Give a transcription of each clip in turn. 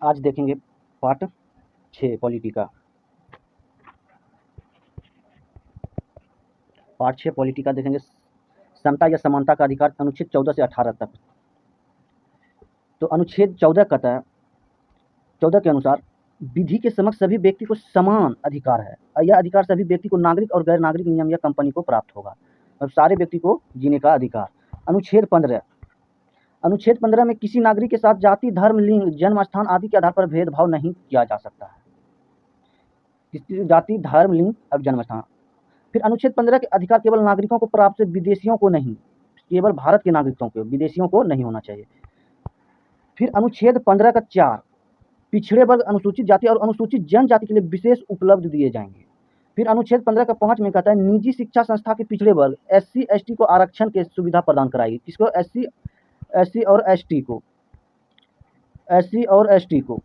आज देखेंगे part 6 polity का। पार्ट 6 पॉलिटी का देखेंगे समता या समानता का अधिकार, अनुच्छेद 14 से 18 तक। तो अनुच्छेद 14 कहता है, 14 के अनुसार विधि के समक्ष सभी व्यक्ति को समान अधिकार है और यह अधिकार सभी व्यक्ति को नागरिक और गैर नागरिक नियम या कंपनी को प्राप्त होगा। अब सारे व्यक्ति को जीने का अधिकार। अनुच्छेद 15 में किसी नागरिक के साथ जाति, धर्म, लिंग, जन्म स्थान आदि के आधार पर भेदभाव नहीं किया जा सकता है। किसी जाति, धर्म, लिंग और जन्म स्थान। फिर अनुच्छेद 15 के अधिकार केवल नागरिकों को प्राप्त है, विदेशियों को नहीं। केवल भारत के नागरिकों को, विदेशियों को नहीं होना चाहिए। फिर अनुच्छेद 15 का 4, पिछड़े वर्ग, अनुसूचित जाति और अनुसूचित जनजाति के लिए विशेष उपलब्ध दिए जाएंगे। फिर अनुच्छेद 15 का 5 में कहता है, निजी शिक्षा संस्था के पिछड़े वर्ग SC ST को आरक्षण की सुविधा प्रदान कराएगी। किसको? SC और ST को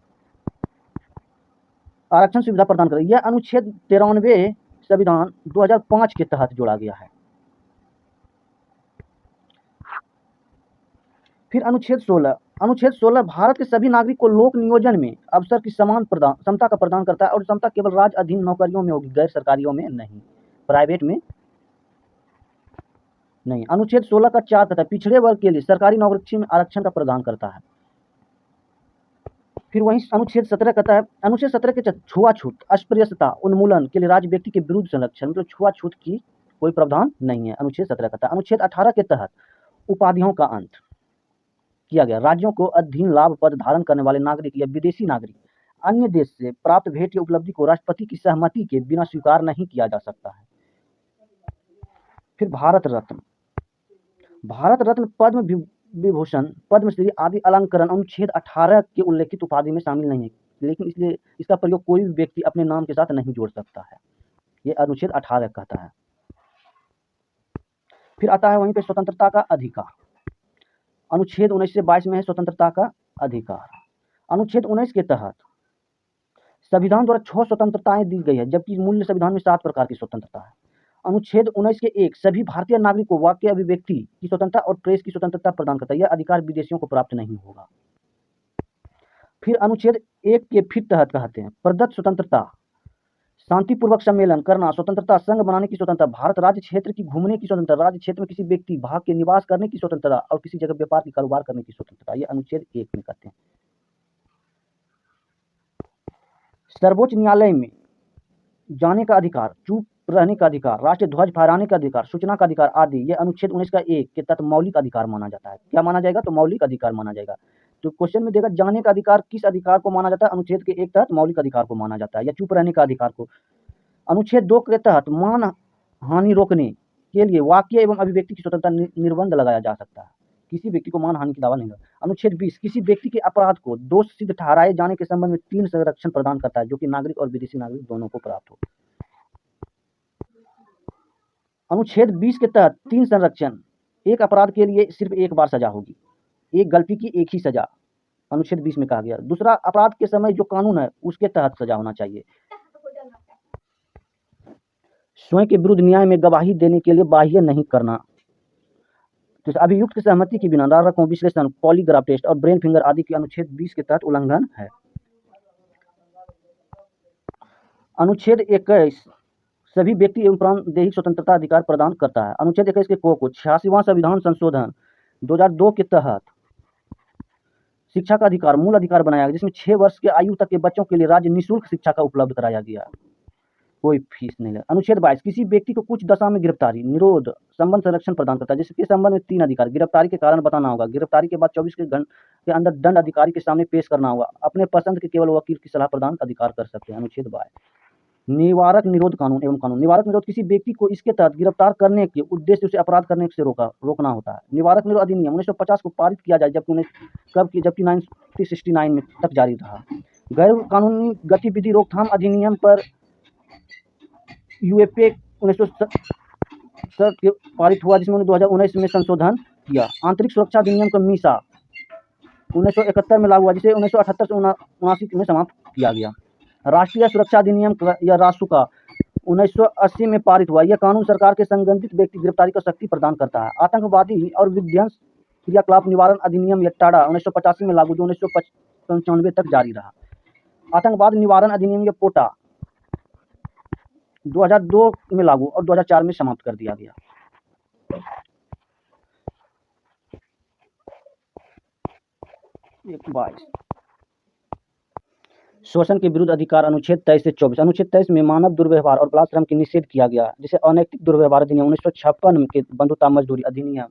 आरक्षण सुविधा प्रदान करेगी। यह अनुच्छेद 93 संविधान 2005 के तहत जोड़ा गया है। फिर अनुच्छेद 16 भारत के सभी नागरिक को लोक नियोजन में अवसर की समता का प्रदान करता है और समता केवल राज्य अधीन नौकरियों में होगी, गैर सरकारियों में नहीं, प्राइवेट में नहीं। अनुच्छेद 16 का 4 कहता है, पिछड़े वर्ग के लिए सरकारी नौकरी में आरक्षण का प्रदान करता है। फिर वहीं अनुच्छेद 17 कहता है, अनुच्छेद 17 के छुआछूत, अस्पृश्यता उन्मूलन के लिए राज्य व्यक्ति के विरुद्ध संरक्षण, मतलब छुआछूत की कोई प्रावधान नहीं है। अनुच्छेद 17 कहता है। अनुच्छेद 18 के तहत उपाधियों का अंत किया गया। राज्यों को अधीन लाभ पद धारण करने वाले नागरिक या विदेशी नागरिक अन्य देश से प्राप्त भेंट या उपलब्धि को राष्ट्रपति की सहमति के बिना स्वीकार नहीं किया जा सकता है। फिर भारत रत्न, पद्म विभूषण, पद्मश्री आदि अलंकरण अनुच्छेद 18 के उल्लेखित उपाधि में शामिल नहीं है, लेकिन इसलिए इसका प्रयोग कोई भी व्यक्ति अपने नाम के साथ नहीं जोड़ सकता है। ये अनुच्छेद 18 कहता है। फिर आता है वहीं पे स्वतंत्रता का अधिकार। अनुच्छेद 19 से 22 में है स्वतंत्रता का अधिकार। अनुच्छेद 19 के तहत संविधान द्वारा 6 स्वतंत्रताएं दी गई है, जबकि मूल संविधान में 7 प्रकार की स्वतंत्रता है। अनुच्छेद 19 के 1 सभी भारतीय नागरिक को वाक्य अभिव्यक्ति की स्वतंत्रता और प्रेस की स्वतंत्रता प्रदान करता है। यह अधिकार विदेशियों को प्राप्त नहीं होगा। फिर अनुच्छेद 1 के फिर तहत कहते हैं, प्रदत्त स्वतंत्रता, शांतिपूर्वक सम्मेलन करना स्वतंत्रता, संघ बनाने की स्वतंत्रता, भारत राज्य क्षेत्र की घूमने की स्वतंत्रता, राज्य क्षेत्र में किसी व्यक्ति भाग के निवास करने की स्वतंत्रता और किसी जगह व्यापार की कारोबार करने की स्वतंत्रता। ये अनुच्छेद 1 में कहते हैं। सर्वोच्च न्यायालय में जाने का अधिकार, चुप रहने का अधिकार, राष्ट्रीय ध्वज फहराने का अधिकार, सूचना का अधिकार आदि ये अनुच्छेद 19 का 1 के तहत मौलिक अधिकार माना जाता है। क्या माना जाएगा? तो मौलिक अधिकार माना जाएगा। तो क्वेश्चन में देगा जाने का अधिकार किस अधिकार को माना जाता है? अनुच्छेद के 1 तहत मौलिक अधिकार को माना जाता है, या चुप रहने का अधिकार को। अनुच्छेद 2 के तहत मान हानि रोकने के लिए वाक्य एवं अभिव्यक्ति की स्वतंत्रता निर्बंध लगाया जा सकता है, किसी व्यक्ति को मान हानि की दावा नहीं होगा। अनुच्छेद 20 किसी व्यक्ति के अपराध को दोष सिद्ध ठहराए जाने के संबंध में 3 संरक्षण प्रदान करता है, जो कि नागरिक और विदेशी नागरिक दोनों को प्राप्त हो। अनुच्छेद 20 के तहत 3 संरक्षण, एक अपराध के लिए सिर्फ एक बार सजा होगी, एक गलती की एक ही सजा अनुच्छेद 20 में कहा गया। दूसरा, अपराध के समय जो कानून है उसके तहत सजा होना चाहिए। स्वयं के विरुद्ध न्याय में गवाही देने के लिए बाह्य नहीं करना। तो अभियुक्त की सहमति के बिना रारकों, विश्लेषण, पॉलीग्राफ टेस्ट और ब्रेन फिंगर आदि के अनुच्छेद 20 के तहत उल्लंघन है। अनुच्छेद 21 सभी व्यक्ति एवं प्राणदेही स्वतंत्रता अधिकार प्रदान करता है। अनुच्छेद 21 के को 86वां संविधान संशोधन 2002 के तहत शिक्षा का अधिकार मूल अधिकार बनाया गया, जिसमें 6 वर्ष के आयु तक के बच्चों के लिए राज्य निःशुल्क शिक्षा का उपलब्ध कराया गया, कोई फीस नहीं लगा। अनुच्छेद 22 किसी व्यक्ति को कुछ दशा में गिरफ्तारी, निरोध, संबंध संरक्षण प्रदान करता है, जिसके संबंध में 3 अधिकार। गिरफ्तारी के कारण बताना होगा, गिरफ्तारी के बाद 24 घंटे के अंदर दंड अधिकारी के सामने पेश करना होगा, अपने पसंद के केवल वकील की सलाह प्रदान अधिकार कर सकते हैं। अनुच्छेद 22 निवारक निरोध कानून एवं कानून। निवारक निरोध किसी व्यक्ति को इसके तहत गिरफ्तार करने के उद्देश्य से अपराध करने से रोकना होता है। निवारक निरोध अधिनियम 1950 को पारित किया जाए, जबकि 1969 में तक जारी रहा। गैर कानूनी गतिविधि रोकथाम अधिनियम पर यूएपीए 1970 पारित हुआ, जिसमें 2019 में संशोधन किया। आंतरिक सुरक्षा अधिनियम का मीसा 1971 में लागू हुआ, जिसे 1978 से 1979 में समाप्त किया गया। राष्ट्रीय सुरक्षा अधिनियम या रासुका 1980 में पारित हुआ। यह कानून सरकार के संबंधित व्यक्ति गिरफ्तारी को शक्ति प्रदान करता है। आतंकवादी और विध्वंस क्रियाकलाप निवारण अधिनियम या टाडा 1985 में लागू, जो 1995 तक जारी रहा। आतंकवाद निवारण अधिनियम या पोटा 2002 में लागू और 2004 में समाप्त कर दिया गया। शोषण के विरुद्ध अधिकार अनुच्छेद 23 से 24। अनुच्छेद 23 में मानव दुर्व्यवहार और बाल श्रम की निषेध किया गया, जिसे अनैतिक दुर्व्यवहार अधिनियम 1956 के बंधुता मजदूरी अधिनियम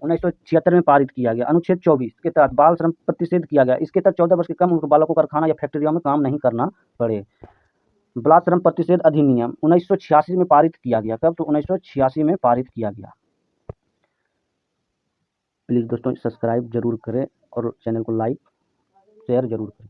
1976 में पारित किया गया। अनुच्छेद 24 के तहत बाल श्रम प्रतिषेध किया गया। इसके तहत 14 वर्ष के कम उम्र के बालकों को कारखाना या फैक्ट्रियों में काम नहीं करना पड़े। बाल श्रम प्रतिषेध अधिनियम 1986 में पारित किया गया। कब? तो 1986 में पारित किया गया। प्लीज़ दोस्तों सब्सक्राइब जरूर करें और चैनल को लाइक शेयर जरूर करें।